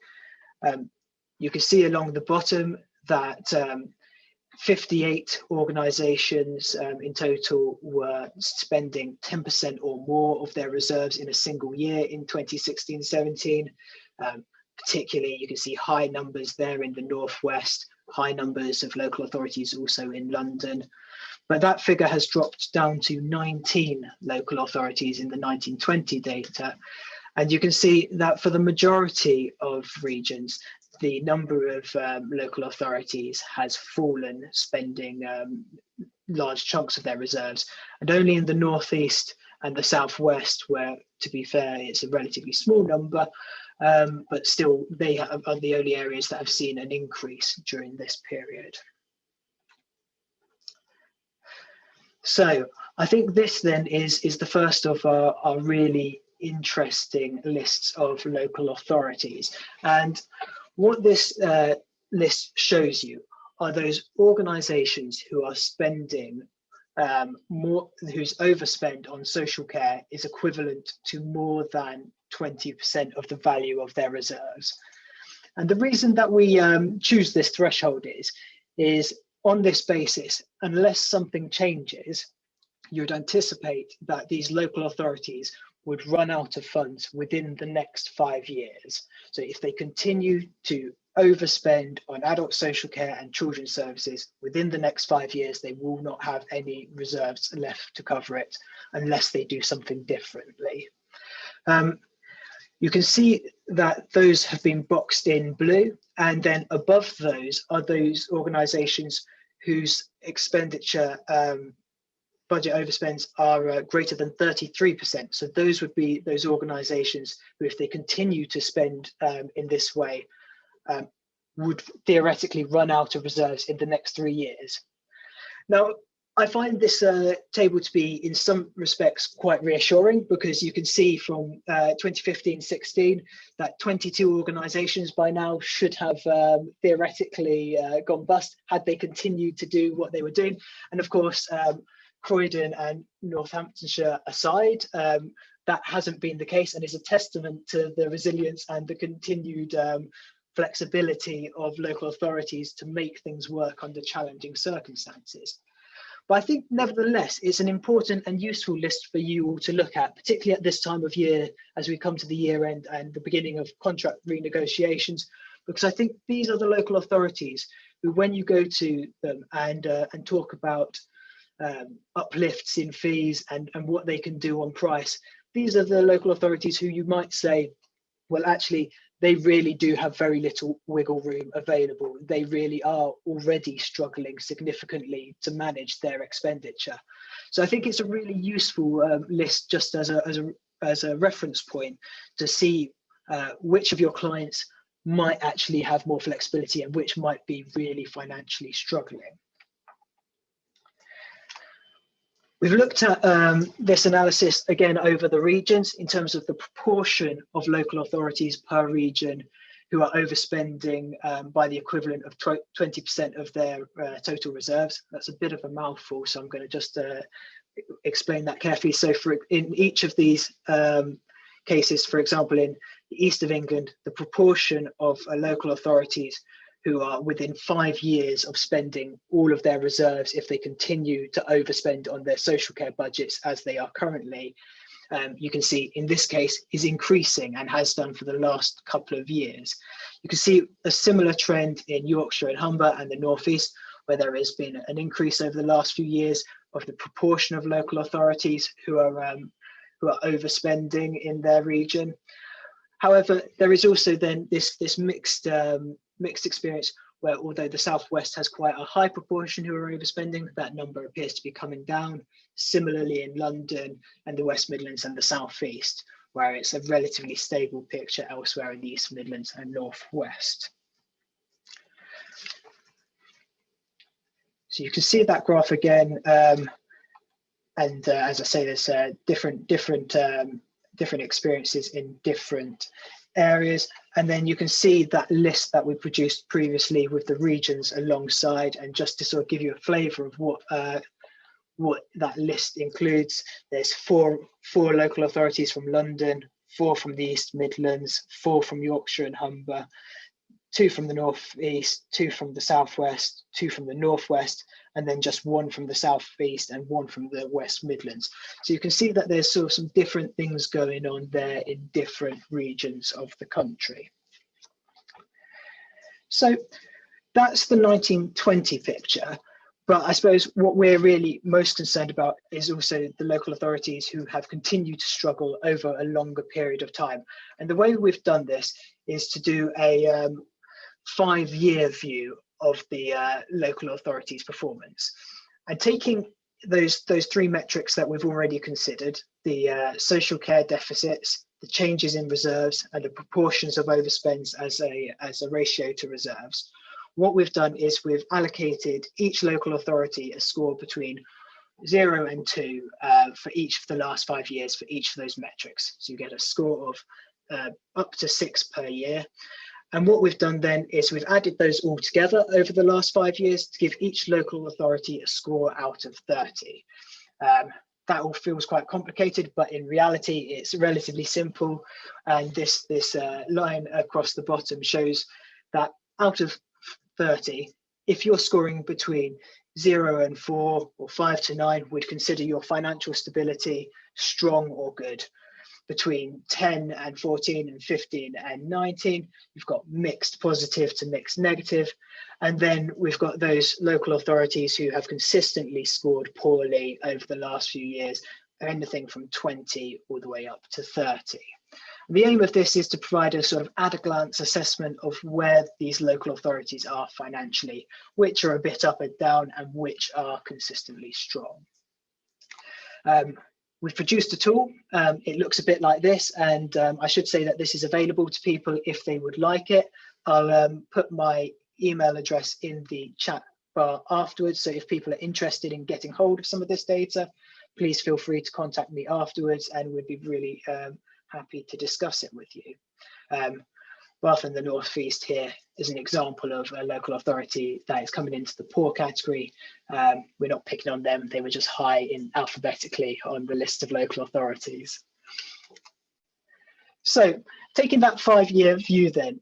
You can see along the bottom that 58 organisations in total were spending 10% or more of their reserves in a single year in 2016-17. Particularly, you can see high numbers there in the Northwest, high numbers of local authorities also in London. But that figure has dropped down to 19 local authorities in the 1920 data. And you can see that for the majority of regions, the number of local authorities has fallen, spending large chunks of their reserves. And only in the Northeast and the Southwest, where, to be fair, it's a relatively small number, but still they are the only areas that have seen an increase during this period. So I think this then is the first of our really interesting lists of local authorities. And what this list shows you are those organisations who are spending more, whose overspend on social care is equivalent to more than 20% of the value of their reserves. And the reason that we choose this threshold is on this basis, unless something changes, you'd anticipate that these local authorities would run out of funds within the next 5 years. So if they continue to overspend on adult social care and children's services, within the next 5 years, they will not have any reserves left to cover it unless they do something differently. You can see that those have been boxed in blue, and then above those are those organisations whose expenditure budget overspends are greater than 33%. So those would be those organisations who, if they continue to spend in this way, would theoretically run out of reserves in the next 3 years. Now, I find this table to be, in some respects, quite reassuring, because you can see from 2015-16 that 22 organisations by now should have theoretically gone bust had they continued to do what they were doing. And of course, Croydon and Northamptonshire aside, that hasn't been the case, and is a testament to the resilience and the continued flexibility of local authorities to make things work under challenging circumstances. But I think, nevertheless, it's an important and useful list for you all to look at, particularly at this time of year as we come to the year end and the beginning of contract renegotiations, because I think these are the local authorities who, when you go to them and talk about uplifts in fees and what they can do on price, these are the local authorities who you might say, well, actually, they really do have very little wiggle room available. They really are already struggling significantly to manage their expenditure. So I think it's a really useful list, just as a reference point, to see which of your clients might actually have more flexibility and which might be really financially struggling. We've looked at this analysis again over the regions in terms of the proportion of local authorities per region who are overspending by the equivalent of 20% of their total reserves. That's a bit of a mouthful, so I'm going to just explain that carefully. So in each of these cases, for example, in the east of England, the proportion of local authorities who are within 5 years of spending all of their reserves, if they continue to overspend on their social care budgets as they are currently, you can see in this case is increasing and has done for the last couple of years. You can see a similar trend in Yorkshire and Humber and the North East, where there has been an increase over the last few years of the proportion of local authorities who are overspending in their region. However, there is also then this mixed experience where, although the Southwest has quite a high proportion who are overspending, that number appears to be coming down. Similarly in London and the West Midlands and the South East, where it's a relatively stable picture elsewhere in the East Midlands and North West. So you can see that graph again, and as I say, there's different experiences in different areas, and then you can see that list that we produced previously with the regions alongside, and just to sort of give you a flavour of what that list includes, there's four local authorities from London, 4 from the East Midlands, 4 from Yorkshire and Humber, 2 from the North East, 2 from the Southwest, 2 from the Northwest, and then just 1 from the South East and 1 from the West Midlands. So you can see that there's sort of some different things going on there in different regions of the country. So that's the 1920 picture. But I suppose what we're really most concerned about is also the local authorities who have continued to struggle over a longer period of time. And the way we've done this is to do a 5-year view of the local authorities' performance. And taking those 3 metrics that we've already considered, the social care deficits, the changes in reserves, and the proportions of overspends as a ratio to reserves, what we've done is we've allocated each local authority a score between 0 and 2 for each of the last 5 years for each of those metrics. So you get a score of up to 6 per year. And what we've done then is we've added those all together over the last 5 years to give each local authority a score out of 30. That all feels quite complicated, but in reality, it's relatively simple. And this line across the bottom shows that out of 30, if you're scoring between 0 and 4 or 5 to 9, we'd consider your financial stability strong or good. Between 10 and 14 and 15 and 19, you've got mixed positive to mixed negative. And then we've got those local authorities who have consistently scored poorly over the last few years, anything from 20 all the way up to 30. The aim of this is to provide a sort of at-a-glance assessment of where these local authorities are financially, which are a bit up and down and which are consistently strong. We've produced a tool. It looks a bit like this, and I should say that this is available to people if they would like it. I'll put my email address in the chat bar afterwards, so if people are interested in getting hold of some of this data, please feel free to contact me afterwards, and we'd be really happy to discuss it with you. Bath and the North East here is an example of a local authority that is coming into the poor category. We're not picking on them, they were just high in alphabetically on the list of local authorities. So taking that 5-year view then,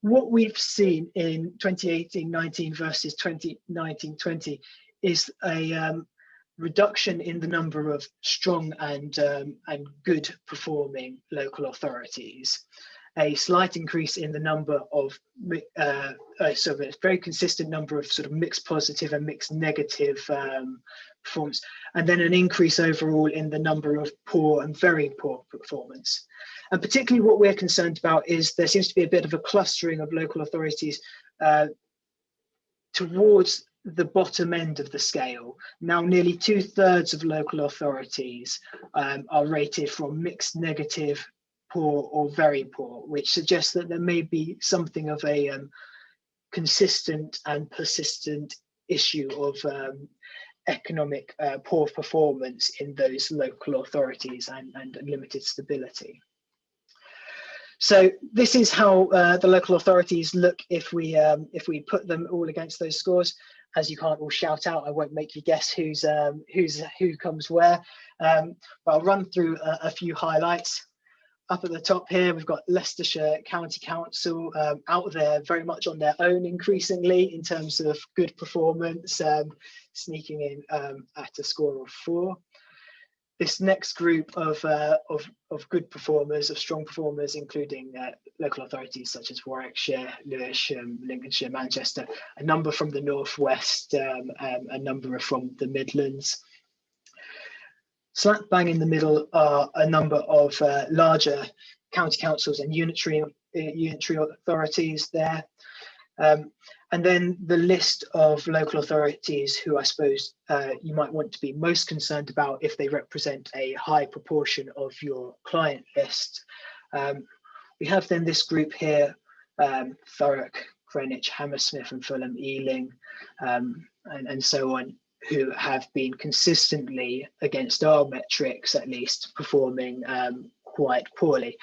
what we've seen in 2018-19 versus 2019-20 is a reduction in the number of strong and good performing local authorities, a slight increase in the number of sort of a very consistent number of sort of mixed positive and mixed negative performance, and then an increase overall in the number of poor and very poor performance. And particularly what we're concerned about is there seems to be a bit of a clustering of local authorities towards the bottom end of the scale. Now nearly 2/3 of local authorities are rated from mixed negative, poor or very poor, which suggests that there may be something of a consistent and persistent issue of economic poor performance in those local authorities and limited stability. So this is how the local authorities look if we put them all against those scores. As you can't all shout out, I won't make you guess who comes where. But I'll run through a few highlights. Up at the top here, we've got Leicestershire County Council out there very much on their own increasingly in terms of good performance, sneaking in at a score of 4. This next group of good performers, of strong performers, including local authorities such as Warwickshire, Lewisham, Lincolnshire, Manchester, a number from the Northwest, a number from the Midlands. Slap bang in the middle are a number of larger county councils and unitary authorities there. And then the list of local authorities who I suppose you might want to be most concerned about if they represent a high proportion of your client list. We have then this group here, Thurrock, Greenwich, Hammersmith and Fulham, Ealing, and so on, who have been consistently, against our metrics at least, performing quite poorly.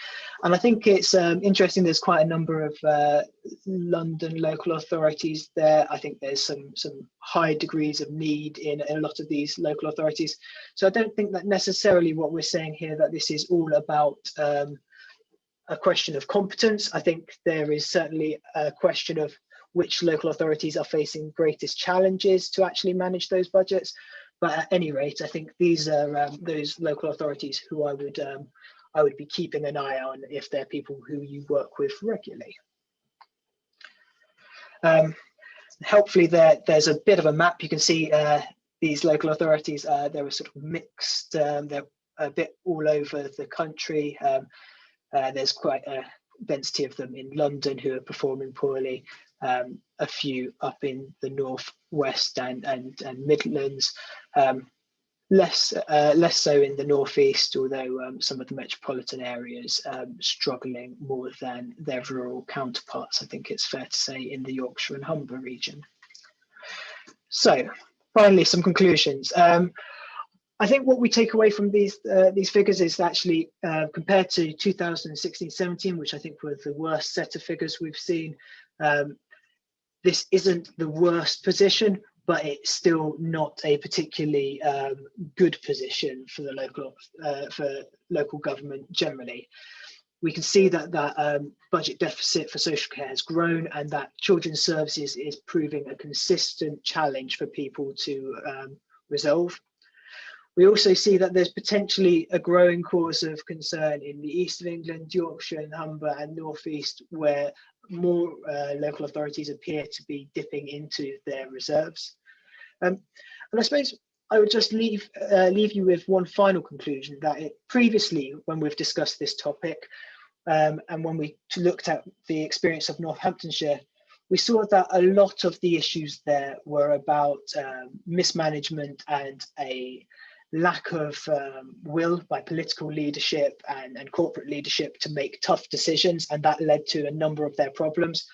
And I think it's interesting, there's quite a number of London local authorities there. I think there's some high degrees of need in a lot of these local authorities. So I don't think that necessarily what we're saying here, that this is all about a question of competence. I think there is certainly a question of which local authorities are facing greatest challenges to actually manage those budgets. But at any rate, I think these are those local authorities who I would be keeping an eye on if they're people who you work with regularly. Helpfully, there's a bit of a map. You can see these local authorities, they're sort of mixed, they're a bit all over the country. There's quite a density of them in London who are performing poorly, a few up in the Northwest and Midlands, less so in the Northeast, although some of the metropolitan areas struggling more than their rural counterparts, I think it's fair to say, in the Yorkshire and Humber region. So finally, some conclusions. I think what we take away from these figures is actually compared to 2016-17, which I think were the worst set of figures we've seen, this isn't the worst position, but it's still not a particularly good position for the local government generally. We can see that that budget deficit for social care has grown, and that children's services is proving a consistent challenge for people to resolve. We also see that there's potentially a growing cause of concern in the east of England, Yorkshire and Humber and North East, where more local authorities appear to be dipping into their reserves. And I suppose I would just leave you with one final conclusion, that previously, when we've discussed this topic, and when we looked at the experience of Northamptonshire, we saw that a lot of the issues there were about mismanagement and a lack of will by political leadership and corporate leadership to make tough decisions, and that led to a number of their problems.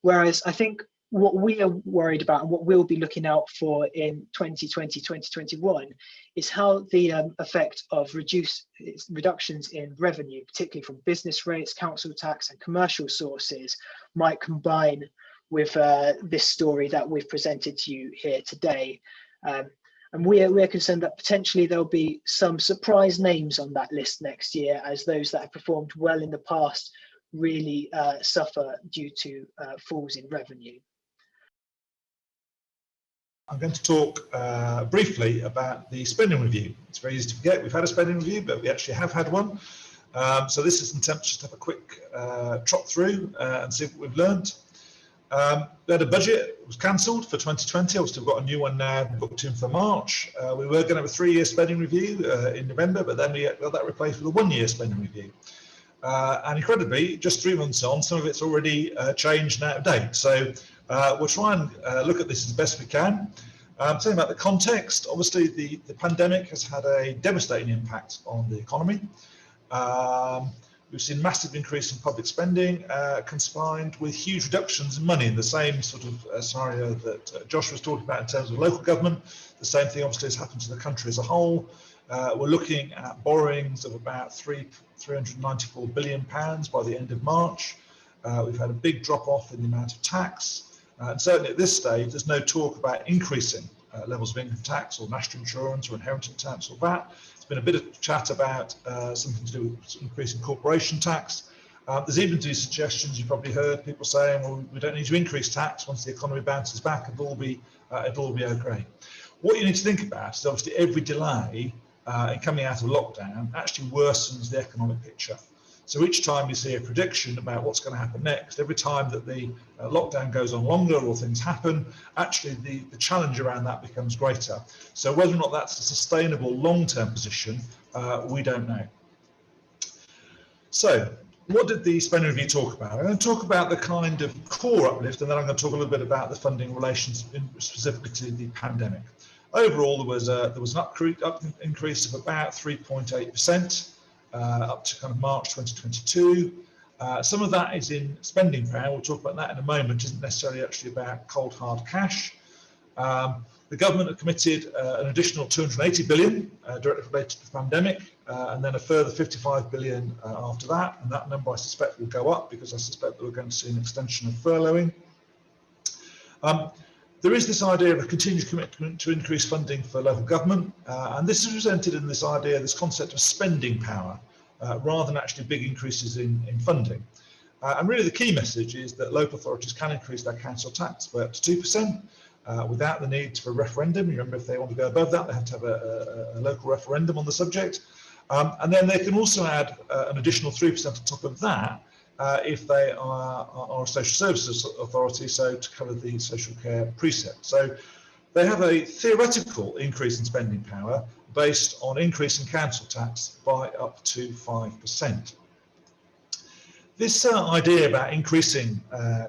Whereas I think what we are worried about and what we'll be looking out for in 2020, 2021 is how the effect of reductions in revenue, particularly from business rates, council tax and commercial sources, might combine with this story that we've presented to you here today. And we're concerned that potentially there'll be some surprise names on that list next year, as those that have performed well in the past really suffer due to falls in revenue. I'm going to talk briefly about the spending review. It's very easy to forget we've had a spending review, but we actually have had one. So this is an attempt just to have a quick trot through and see what we've learned. We had a budget, it was cancelled for 2020. Obviously, we've got a new one now booked in for March. We were going to have a 3-year spending review in November, but then we got that replaced with a 1-year spending review. And incredibly, just 3 months on, some of it's already changed and out of date. So we'll try and look at this as best we can. Talking about the context, obviously the pandemic has had a devastating impact on the economy. We've seen massive increase in public spending combined with huge reductions in money in the same sort of scenario that Josh was talking about in terms of local government. The same thing obviously has happened to the country as a whole. We're looking at borrowings of about £394 billion by the end of March. We've had a big drop off in the amount of tax, and certainly at this stage there's no talk about increasing levels of income tax or national insurance or inheritance tax or VAT. There's been a bit of chat about something to do with increasing corporation tax. There's even been suggestions, you've probably heard people saying, well, we don't need to increase tax once the economy bounces back, it'll all be okay. What you need to think about is obviously every delay in coming out of lockdown actually worsens the economic picture. So each time you see a prediction about what's going to happen next, every time that the lockdown goes on longer or things happen, actually the challenge around that becomes greater. So whether or not that's a sustainable long-term position, we don't know. So what did the spending review talk about? I'm going to talk about the kind of core uplift, and then I'm going to talk a little bit about the funding in relation specifically to the pandemic. Overall, there was an increase of about 3.8%. Up to kind of March 2022. Some of that is in spending power. We'll talk about that in a moment. Isn't necessarily actually about cold hard cash. The government have committed an additional 280 billion directly related to the pandemic, and then a further 55 billion after that. And that number I suspect will go up because I suspect that we're going to see an extension of furloughing. There is this idea of a continued commitment to increase funding for local government, and this is presented in this idea, this concept of spending power, rather than actually big increases in funding. And really the key message is that local authorities can increase their council tax by up to 2% without the need for a referendum. You remember, if they want to go above that, they have to have a local referendum on the subject. And then they can also add an additional 3% on top of that if they are a social services authority, so to cover the social care precept. So they have a theoretical increase in spending power based on increasing council tax by up to 5%. This idea about increasing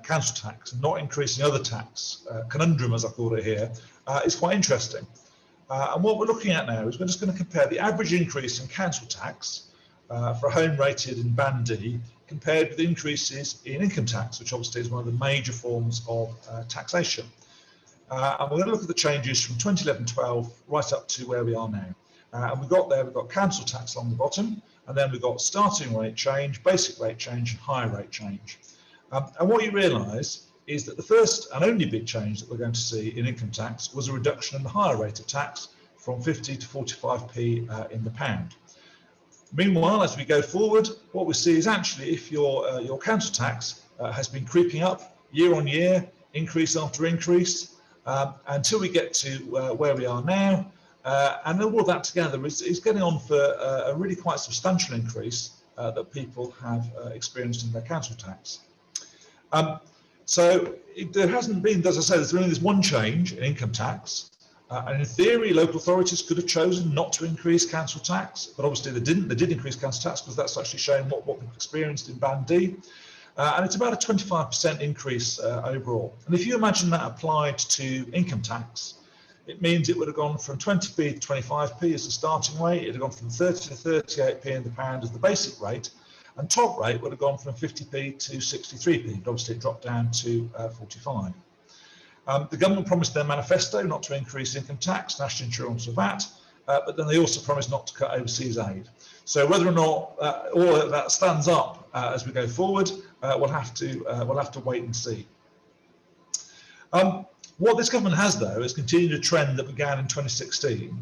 council tax and not increasing other tax, conundrum as I call it here, is quite interesting. And what we're looking at now is we're just going to compare the average increase in council tax for a home rated in Band D compared with increases in income tax, which obviously is one of the major forms of taxation. And we're going to look at the changes from 2011-12 right up to where we are now. And we've got council tax along the bottom, and then we've got starting rate change, basic rate change, and higher rate change. And what you realise is that the first and only big change that we're going to see in income tax was a reduction in the higher rate of tax from 50 to 45p in the pound. Meanwhile, as we go forward, what we see is actually if your council tax has been creeping up year on year, increase after increase, until we get to where we are now, and all of that together is getting on for a really quite substantial increase that people have experienced in their council tax. So there hasn't been, as I say, there's only this one change in income tax. And in theory, local authorities could have chosen not to increase council tax, but obviously they didn't. They did increase council tax because that's actually showing what we've experienced in Band D. And it's about a 25% increase overall. And if you imagine that applied to income tax, it means it would have gone from 20p to 25p as the starting rate. It would have gone from 30 to 38p in the pound as the basic rate. And top rate would have gone from 50p to 63p. But obviously it dropped down to 45. The government promised their manifesto not to increase income tax, national insurance or VAT, but then they also promised not to cut overseas aid. So whether or not all of that stands up as we go forward, we'll have to wait and see. What this government has, though, is continued a trend that began in 2016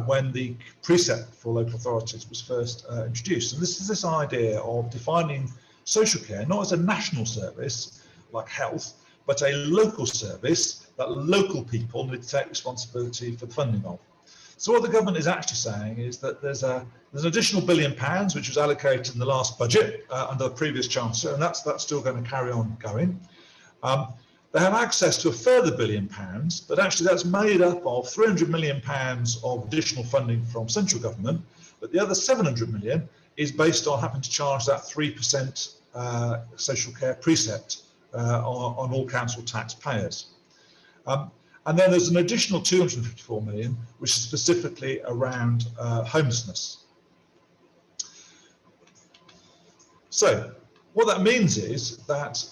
when the precept for local authorities was first introduced. And this is this idea of defining social care not as a national service like health, but a local service that local people need to take responsibility for the funding of. So what the government is actually saying is that there's an additional £1 billion which was allocated in the last budget under the previous Chancellor, and that's still going to carry on going. They have access to a further £1 billion, but actually that's made up of £300 million of additional funding from central government, but the other £700 million is based on having to charge that 3% social care precept on all council taxpayers. And then there's an additional 254 million, which is specifically around homelessness. So what that means is that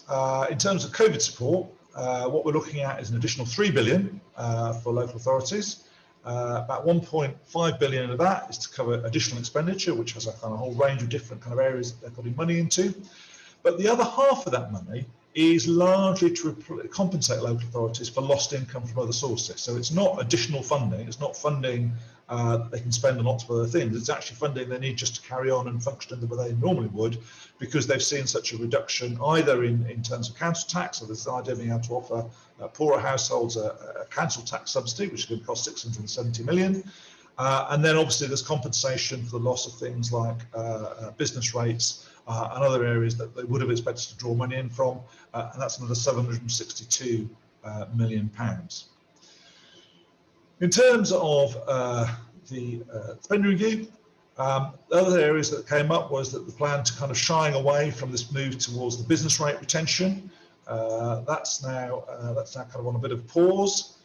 in terms of COVID support, what we're looking at is an additional 3 billion for local authorities. About 1.5 billion of that is to cover additional expenditure, which has a kind of whole range of different kind of areas that they're putting money into. But the other half of that money is largely to compensate local authorities for lost income from other sources. So it's not additional funding, it's not funding that they can spend on lots of other things, it's actually funding they need just to carry on and function in the way they normally would, because they've seen such a reduction either in terms of council tax, so there's the idea of being able to offer poorer households a council tax subsidy, which is going to cost 670 million. And then obviously there's compensation for the loss of things like business rates and other areas that they would have expected to draw money in from, and that's another 762 million pounds. In terms of the spending review, the other areas that came up was that the plan to kind of shying away from this move towards the business rate retention. That's now kind of on a bit of pause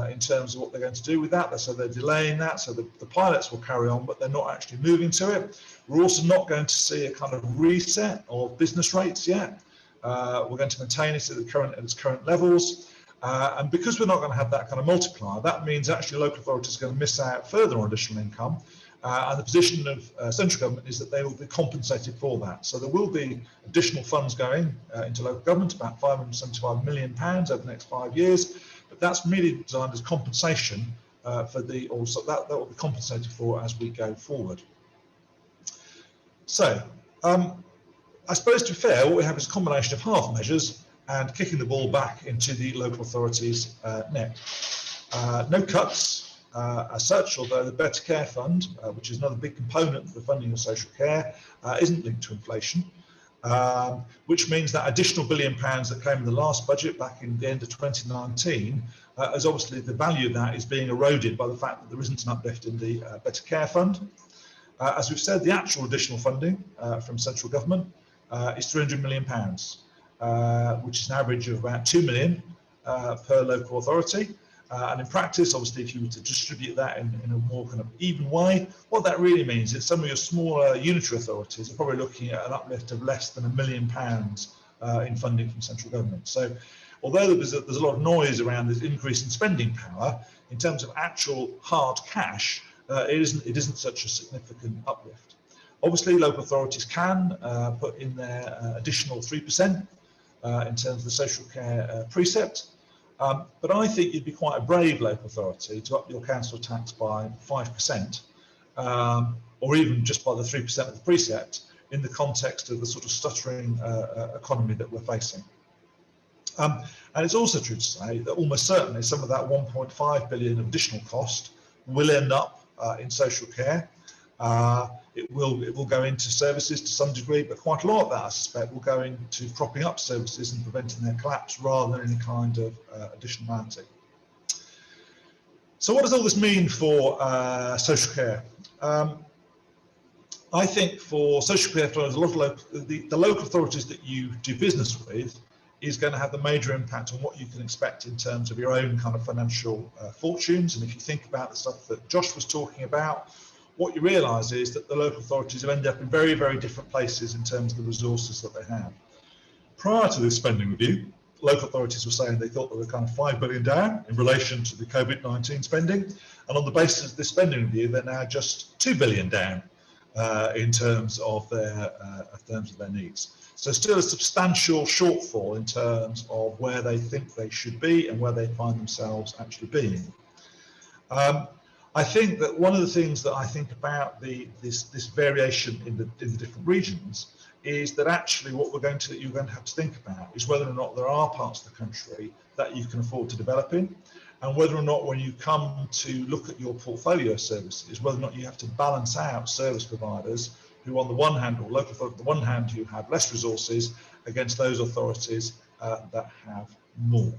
in terms of what they're going to do with that. So they're delaying that. So the pilots will carry on, but they're not actually moving to it. We're also not going to see a kind of reset of business rates yet. We're going to maintain it at its current levels. And because we're not going to have that kind of multiplier, that means actually local authorities are going to miss out further on additional income. And the position of central government is that they will be compensated for that. So there will be additional funds going into local government, about £575 million over the next 5 years. But that's merely designed as compensation for the, also that will be compensated for as we go forward. So I suppose, to be fair, what we have is a combination of half measures and kicking the ball back into the local authorities' net. No cuts as such, although the Better Care Fund, which is another big component of the funding of social care, isn't linked to inflation, which means that additional £1 billion that came in the last budget back in the end of 2019, as obviously the value of that is being eroded by the fact that there isn't an uplift in the Better Care Fund. As we've said, the actual additional funding from central government is £300 million, which is an average of about 2 million per local authority. And in practice, obviously, if you were to distribute that in a more kind of even way, what that really means is some of your smaller unitary authorities are probably looking at an uplift of less than £1 million in funding from central government. So although there's a lot of noise around this increase in spending power, in terms of actual hard cash, it isn't such a significant uplift. Obviously, local authorities can put in their additional 3% in terms of the social care precept. But I think you'd be quite a brave local authority to up your council tax by 5%, or even just by the 3% of the precept, in the context of the sort of stuttering economy that we're facing. And it's also true to say that almost certainly some of that 1.5 billion of additional cost will end up in social care. It will go into services to some degree, but quite a lot of that, I suspect, will go into propping up services and preventing their collapse rather than any kind of additionality. So what does all this mean for social care? I think for social care, the local authorities that you do business with is going to have the major impact on what you can expect in terms of your own kind of financial fortunes. And if you think about the stuff that Josh was talking about, what you realise is that the local authorities have ended up in very, very different places in terms of the resources that they have. Prior to this spending review, local authorities were saying they thought they were kind of 5 billion down in relation to the COVID-19 spending. And on the basis of this spending review, they're now just 2 billion down in terms of their needs. So still a substantial shortfall in terms of where they think they should be and where they find themselves actually being. I think that one of the things that I think about this variation in the different regions is that actually what you're going to have to think about is whether or not there are parts of the country that you can afford to develop in, and whether or not when you come to look at your portfolio services, whether or not you have to balance out service providers who on the one hand, or local authorities on the one hand, who have less resources against those authorities that have more.